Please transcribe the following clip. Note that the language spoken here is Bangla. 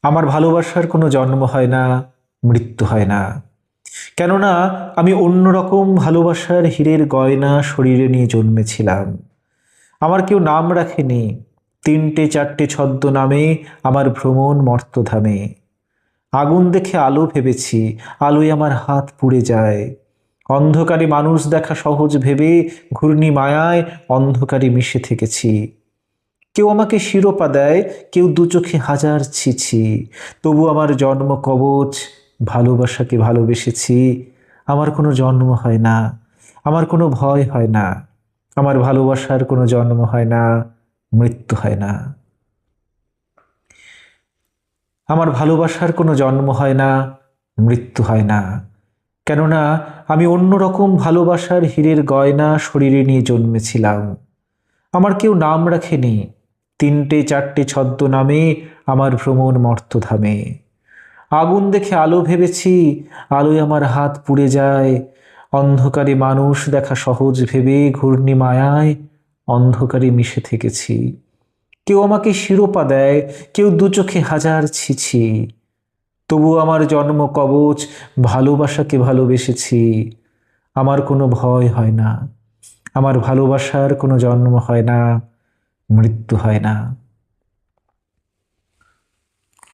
আমার ভালোবাসার কোনো জন্ম হয় না, মৃত্যু হয় না। কেননা আমি অন্যরকম ভালোবাসার হীরের গয়না শরীরে নিয়ে জন্মেছিলাম। আমার কেউ নাম রাখেনি, তিনটে চারটে ছদ্মনামে আমার ভ্রমণ মর্তধামে। আগুন দেখে আলো ভেবেছি, আলোয় আমার হাত পুড়ে যায়। অন্ধকারে মানুষ দেখা সহজ ভেবে ঘূর্ণি মায়ায় অন্ধকারে মিশে থেকেছি। কেউ আমাকে শিরোপা দেয়, কেউ দু চোখে হাজার ছিছি, তবু আমার জন্ম কবচ, ভালোবাসাকে ভালোবেসেছি। আমার কোনো জন্ম হয় না, আমার কোনো ভয় হয় না। আমার ভালোবাসার কোনো জন্ম হয় না, মৃত্যু হয় না। আমার ভালোবাসার কোনো জন্ম হয় না, মৃত্যু হয় না। কেননা আমি অন্যরকম ভালোবাসার হীরের গয়না শরীরে নিয়ে জন্মেছিলাম। আমার কেউ নাম রাখেনি, তিনটে চারটে ছদ্মনামে আমার ভ্রমণ মর্তধামে। আগুন দেখে আলো ভেবেছি, আলোয় আমার হাত পুড়ে যায়। অন্ধকারে মানুষ দেখা সহজ ভেবে ঘূর্ণি মায়ায় অন্ধকারে মিশে থেকেছি। কেউ আমাকে শিরোপা দেয়, কেউ দু চোখে হাজার ছিছি, তবু আমার জন্ম কবচ, ভালোবাসাকে ভালোবেসেছি। আমার কোনো ভয় হয় না, আমার ভালোবাসার কোনো জন্ম হয় না, মৃত্যু হয় না।